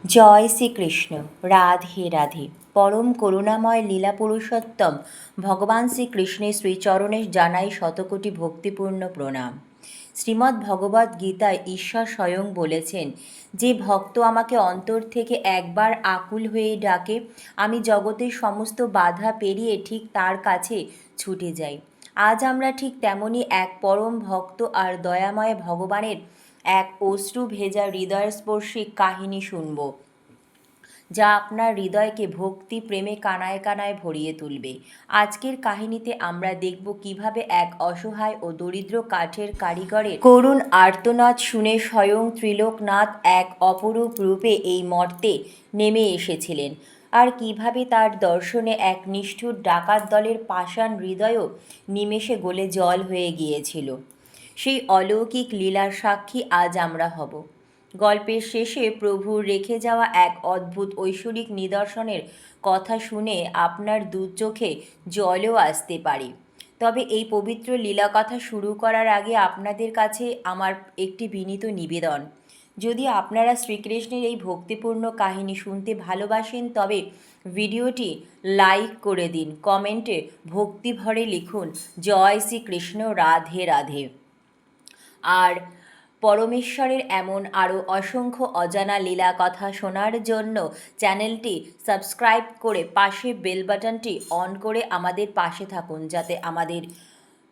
জয় শ্রীকৃষ্ণ। রাধে রাধে। পরম করুণাময় লীলা পুরুষোত্তম ভগবান শ্রীকৃষ্ণের শ্রীচরণে জানাই শতকোটি ভক্তিপূর্ণ প্রণাম। শ্রীমদ্ ভগবদ্ গীতায় ঈশ্বর স্বয়ং বলেছেন, যে ভক্ত আমাকে অন্তর থেকে একবার আকুল হয়ে ডাকে, আমি জগতের সমস্ত বাধা পেরিয়ে ঠিক তার কাছে ছুটে যাই। আজ আমরা ঠিক তেমনই এক পরম ভক্ত আর দয়াময় ভগবানের এক অশ্রু ভেজা হৃদয়স্পর্শী কাহিনী শুনব, যা আপনার হৃদয়কে ভক্তি প্রেমে কানায় কানায় ভরিয়ে তুলবে। আজকের কাহিনীতে আমরা দেখব কিভাবে এক অসহায় ও দরিদ্র কাঠের কারিগরের করুণ আর্তনাদ শুনে স্বয়ং ত্রিলোকনাথ এক অপরূপ রূপে এই মর্তে নেমে এসেছিলেন, আর কিভাবে তার দর্শনে এক নিষ্ঠুর ডাকাত দলের পাষাণ হৃদয়ও নিমেষে গলে জল হয়ে গিয়েছিল। সেই অলৌকিক লীলার সাক্ষী আজ আমরা হব। গল্পের শেষে প্রভুর রেখে যাওয়া এক অদ্ভুত ঐশ্বরিক নিদর্শনের কথা শুনে আপনার দু চোখে জলও আসতে পারে। তবে এই পবিত্র লীলা কথা শুরু করার আগে আপনাদের কাছে আমার একটি বিনীত নিবেদন। যদি আপনারা শ্রীকৃষ্ণের এই ভক্তিপূর্ণ কাহিনী শুনতে ভালোবাসেন, তবে ভিডিওটি লাইক করে দিন, কমেন্টে ভক্তি ভরে লিখুন জয় শ্রীকৃষ্ণ, রাধে রাধে। আর পরমেশ্বরের এমন আরও অসংখ্য অজানা লীলা কথা শোনার জন্য চ্যানেলটি সাবস্ক্রাইব করে পাশে বেল বাটনটি অন করে আমাদের পাশে থাকুন, যাতে আমাদের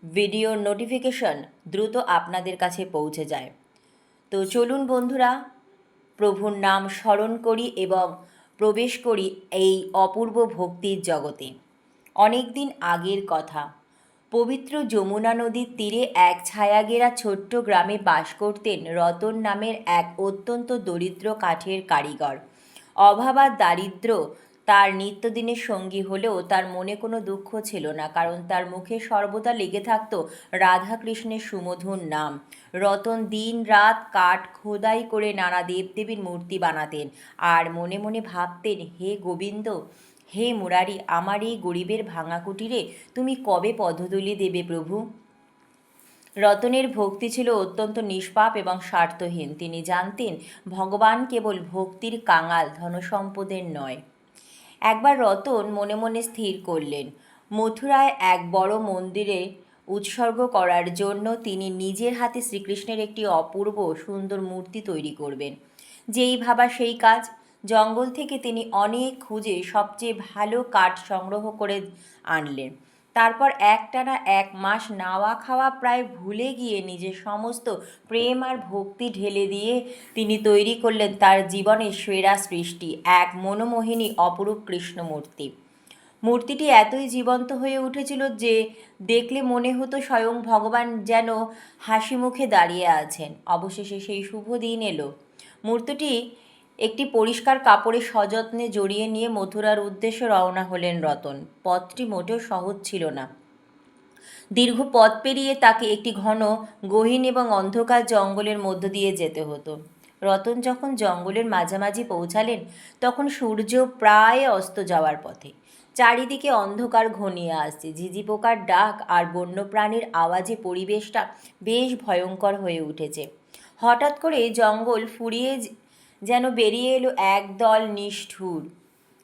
ভিডিওর নোটিফিকেশন দ্রুত আপনাদের কাছে পৌঁছে যায়। তো চলুন বন্ধুরা, প্রভুর নাম স্মরণ করি এবং প্রবেশ করি এই অপূর্ব ভক্তির জগতে। অনেক দিন আগের কথা। পবিত্র যমুনা নদীর তীরে এক ছায়াঘেরা ছোট্ট গ্রামে বাস করতেন রতন নামের এক অত্যন্ত দরিদ্র কাঠের কারিগর। অভাব আর দারিদ্র্য তার নিত্যদিনের সঙ্গী হলেও তার মনে কোনো দুঃখ ছিল না, কারণ তার মুখে সর্বদা লেগে থাকত রাধাকৃষ্ণের সুমধুর নাম। রতন দিন রাত কাঠ খোদাই করে নানা দেবদেবীর মূর্তি বানাতেন আর মনে মনে ভাবতেন, হে গোবিন্দ, হে মুরারি, আমার এই গরিবের ভাঙা কুটিরে তুমি কবে পদধূলি দেবে প্রভু? রতনের ভক্তি ছিল অত্যন্ত নিষ্পাপ এবং স্বার্থহীন। তিনি জানতেন ভগবান কেবল ভক্তির কাঙাল, ধনসম্পদের নয়। একবার রতন মনে মনে স্থির করলেন, মথুরায় এক বড় মন্দিরে উৎসর্গ করার জন্য তিনি নিজের হাতে শ্রীকৃষ্ণের একটি অপূর্ব সুন্দর মূর্তি তৈরি করবেন। যেই ভাবা সেই কাজ। জঙ্গল থেকে তিনি অনেক খুঁজে সবচেয়ে ভালো কাঠ সংগ্রহ করে আনলেন। তারপর একটানা 1 মাস নাওয়া খাওয়া প্রায় ভুলে গিয়ে নিজের সমস্ত প্রেম আর ভক্তি ঢেলে দিয়ে তিনি তৈরি করলেন তার জীবনের সেরা সৃষ্টি, এক মনোমোহিনী অপরূপ কৃষ্ণমূর্তি। মূর্তিটি এতই জীবন্ত হয়ে উঠেছিল যে দেখলে মনে হতো স্বয়ং ভগবান যেন হাসি মুখে দাঁড়িয়ে আছেন। অবশেষে সেই শুভ দিন এলো। মূর্তিটি একটি পরিষ্কার কাপড়ে সযত্নে জড়িয়ে নিয়ে মথুরার উদ্দেশ্যে রওনা হলেন রতন। পথটি মোটেও সহজ ছিল না। দীর্ঘ পথ পেরিয়ে তাকে একটি ঘন, গহীন এবং অন্ধকার জঙ্গলের মধ্য দিয়ে যেতে হতো। রতন যখন জঙ্গলের মাঝামাঝি পৌঁছালেন, তখন সূর্য প্রায় অস্ত যাওয়ার পথে। চারিদিকে অন্ধকার ঘনিয়ে আসছে। ঝিঝি পোকার ডাক আর বন্যপ্রাণীর আওয়াজে পরিবেশটা বেশ ভয়ঙ্কর হয়ে উঠেছে। হঠাৎ করে জঙ্গল ফুরিয়ে যেন বেরিয়ে এলো একদল নিষ্ঠুর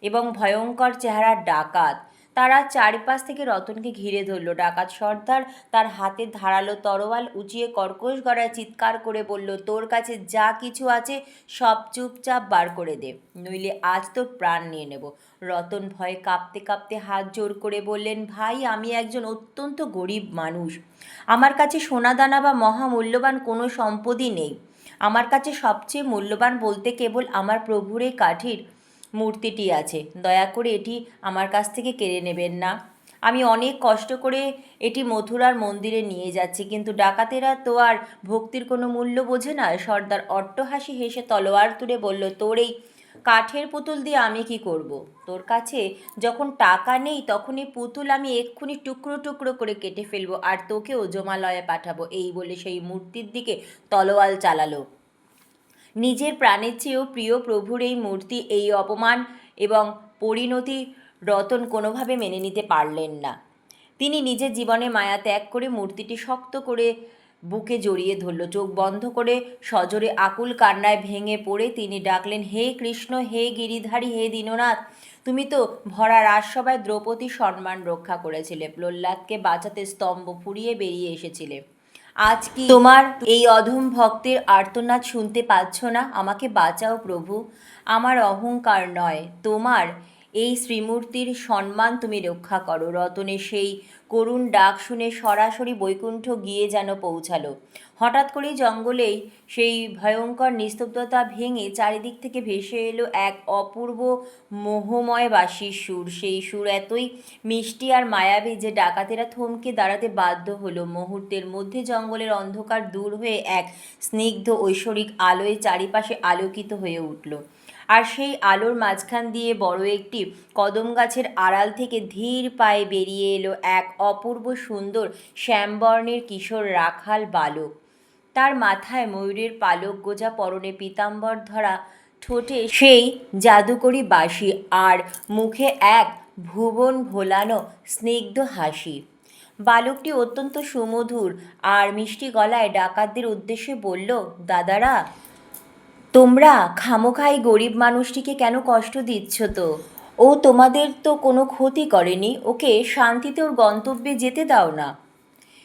এবং ভয়ঙ্কর চেহারার ডাকাত। তারা চারপাশ থেকে রতনকে ঘিরে ধরল। ডাকাত সর্দার তার হাতে ধারালো তরোয়াল উঁচিয়ে কর্কশ গলায় চিৎকার করে বলল, তোর কাছে যা কিছু আছে সব চুপচাপ বার করে দে, নইলে আজ তোর প্রাণ নিয়ে নেব। রতন ভয়ে কাঁপতে কাঁপতে হাত জোর করে বললেন, ভাই, আমি একজন অত্যন্ত গরিব মানুষ। আমার কাছে সোনাদানা বা মহামূল্যবান কোনো সম্পদই নেই। আমার কাছে সবচেয়ে মূল্যবান বলতে কেবল আমার প্রভুর এই কাঠের মূর্তিটি আছে। দয়া করে এটি আমার কাছ থেকে কেড়ে নেবেন না। আমি অনেক কষ্ট করে এটি মথুরার মন্দিরে নিয়ে যাচ্ছি, কিন্তু ডাকাতেরা তো আর ভক্তির কোনো মূল্য বোঝে না। সর্দার অট্টহাসি হেসে তলোয়ার তুলে বলল, তোর এই কাঠের পুতুল দিয়ে আমি কি করব? তোর কাছে যখন টাকা নেই, তখন এই পুতুল আমি এক্ষুনি টুকরো টুকরো করে কেটে ফেলবো আর তোকেও জমালয়ে পাঠাবো। এই বলে সেই মূর্তির দিকে তলোয়ার চালালো। নিজের প্রাণের চেয়েও প্রিয় প্রভুর এই মূর্তি, এই অপমান এবং পরিণতি রতন কোনোভাবে মেনে নিতে পারলেন না। তিনি নিজের জীবনে মায়া ত্যাগ করে মূর্তিটি শক্ত করে বুকে জড়িয়ে ধরল। চোখ বন্ধ করে সজোরে আকুল কান্নায় ভেঙে পড়ে তিনি ডাকলেন, হে কৃষ্ণ, হে গিরিধারী, হে দীননাথ, তুমি তো ভরা রাজসভায় দ্রৌপদীর সম্মান রক্ষা করেছিলে, প্রহ্লাদকে বাঁচাতে স্তম্ভ ফুরিয়ে বেরিয়ে এসেছিলে। আজ কি তোমার এই অধম ভক্তের আর্তনাদ শুনতে পাচ্ছ না? আমাকে বাঁচাও প্রভু, আমার অহংকার নয়, তোমার এই শ্রীমূর্তির সম্মান তুমি রক্ষা করো। রতনের সেই করুণ ডাক শুনে সরাসরি বৈকুণ্ঠ গিয়ে যেন পৌঁছালো। হঠাৎ করেই জঙ্গলেই সেই ভয়ঙ্কর নিস্তব্ধতা ভেঙে চারিদিক থেকে ভেসে এলো এক অপূর্ব মোহময় বাঁশির সুর। সেই সুর এতই মিষ্টি আর মায়াবী যে ডাকাতেরা থমকে দাঁড়াতে বাধ্য হলো। মুহূর্তের মধ্যে জঙ্গলের অন্ধকার দূর হয়ে এক স্নিগ্ধ ঐশ্বরিক আলোয় চারিপাশে আলোকিত হয়ে উঠল। আর সেই আলোর মাঝখান দিয়ে বড় একটি কদম গাছের আড়াল থেকে ধীর পায়ে বেরিয়ে এলো এক অপূর্ব সুন্দর শ্যামবর্ণের কিশোর রাখাল বালক। তার মাথায় ময়ূরের পালক গোজা, পরনে পীতাম্বর ধরা, ঠোঁটে সেই জাদুকরি বাঁশি, আর মুখে এক ভুবন ভোলানো স্নিগ্ধ হাসি। বালকটি অত্যন্ত সুমধুর আর মিষ্টি গলায় ডাকাতদের উদ্দেশ্যে বলল, দাদারা, তোমরা খামোখাই গরিব মানুষটিকে কেন কষ্ট দিচ্ছ? তো ও তোমাদের তো কোনো ক্ষতি করেনি, ওকে শান্তিতে ওর গন্তব্যে যেতে দাও না।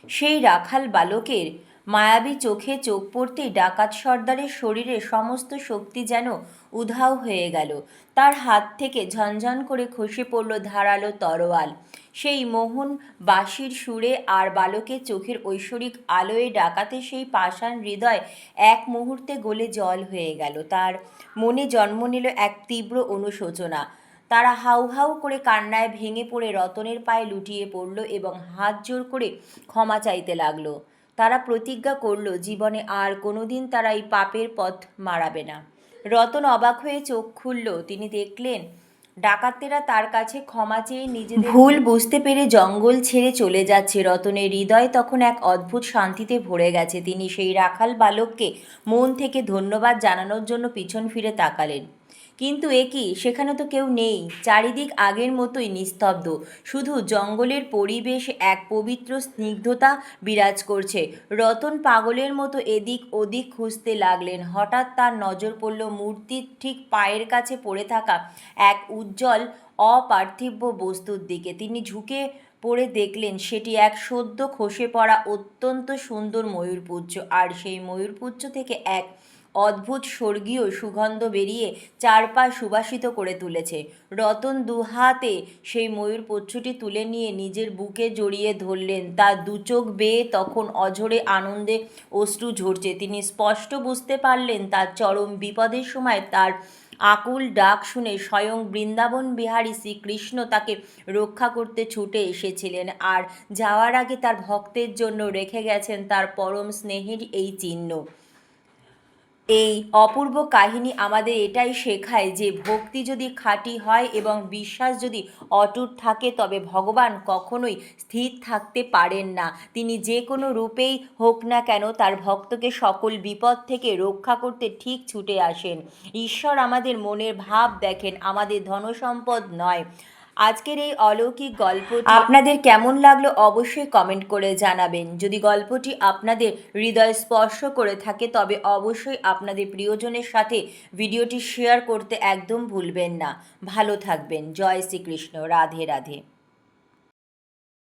সেই রাখাল বালকের মায়াবী চোখে চোখ পড়তেই ডাকাত সর্দারের শরীরে সমস্ত শক্তি যেন উধাও হয়ে গেল। তার হাত থেকে ঝনঝন করে খসে পড়ল ধারালো তরোয়াল। সেই মোহন বাঁশির সুরে আর বালকের চোখের ঐশ্বরিক আলোয় ডাকাতের সেই পাষাণ হৃদয় এক মুহূর্তে গলে জল হয়ে গেল। তার মনে জন্ম নিল এক তীব্র অনুশোচনা। তারা হাউ হাউ করে কান্নায় ভেঙে পড়ে রতনের পায়ে লুটিয়ে পড়ল এবং হাত জোর করে ক্ষমা চাইতে লাগলো। তারা প্রতিজ্ঞা করল জীবনে আর কোনোদিন তারা এই পাপের পথ মাড়াবে না। রতন অবাক হয়ে চোখ খুলল। তিনি দেখলেন ডাকাতেরা তার কাছে ক্ষমা চেয়ে নিজেদের ভুল বুঝতে পেরে জঙ্গল ছেড়ে চলে যাচ্ছে। রতনের হৃদয় তখন এক অদ্ভুত শান্তিতে ভরে গেছে। তিনি সেই রাখাল বালককে মন থেকে ধন্যবাদ জানানোর জন্য পিছন ফিরে তাকালেন। কিন্তু এ কি, সেখানে তো কেউ নেই। চারিদিক আগের মতোই নিস্তব্ধ, শুধু জঙ্গলের পরিবেশ এক পবিত্র স্নিগ্ধতা বিরাজ করছে। রতন পাগলের মতো এদিক ওদিক খুঁজতে লাগলেন। হঠাৎ তার নজর পড়ল মূর্তির ঠিক পায়ের কাছে পড়ে থাকা এক উজ্জ্বল অপার্থিব বস্তুর দিকে। তিনি ঝুঁকে পড়ে দেখলেন সেটি এক সদ্য খসে পড়া অত্যন্ত সুন্দর ময়ূরপুচ্ছ, আর সেই ময়ূরপুচ্ছ থেকে এক অদ্ভুত স্বর্গীয় সুগন্ধ বেরিয়ে চারপাশ সুবাসিত করে তুলেছে। রতন দুহাতে সেই ময়ূরপুচ্ছটি তুলে নিয়ে নিজের বুকে জড়িয়ে ধরলেন। তার দুচোখ বেয়ে তখন অঝরে আনন্দে অশ্রু ঝরছে। তিনি স্পষ্ট বুঝতে পারলেন তার চরম বিপদের সময় তার আকুল ডাক শুনে স্বয়ং বৃন্দাবন বিহারী শ্রীকৃষ্ণ তাকে রক্ষা করতে ছুটে এসেছিলেন, আর যাওয়ার আগে তার ভক্তের জন্য রেখে গেছেন তার পরম স্নেহের এই চিহ্ন। এই অপূর্ব কাহিনী আমাদের এটাই শেখায় যে ভক্তি যদি খাঁটি হয় এবং বিশ্বাস যদি অটুট থাকে, তবে ভগবান কখনোই স্থির থাকতে পারেন না। তিনি যে কোনো রূপেই হোক না কেন তার ভক্তকে সকল বিপদ থেকে রক্ষা করতে ঠিক ছুটে আসেন। ঈশ্বর আমাদের মনের ভাব দেখেন, আমাদের ধনসম্পদ নয়। আজকের এই অলৌকিক গল্পটি আপনাদের কেমন লাগলো অবশ্যই কমেন্ট করে জানাবেন। যদি গল্পটি আপনাদের হৃদয় স্পর্শ করে থাকে তবে অবশ্যই আপনাদের প্রিয়জনের সাথে ভিডিওটি শেয়ার করতে একদম ভুলবেন না। ভালো থাকবেন। জয় শ্রীকৃষ্ণ। রাধে রাধে।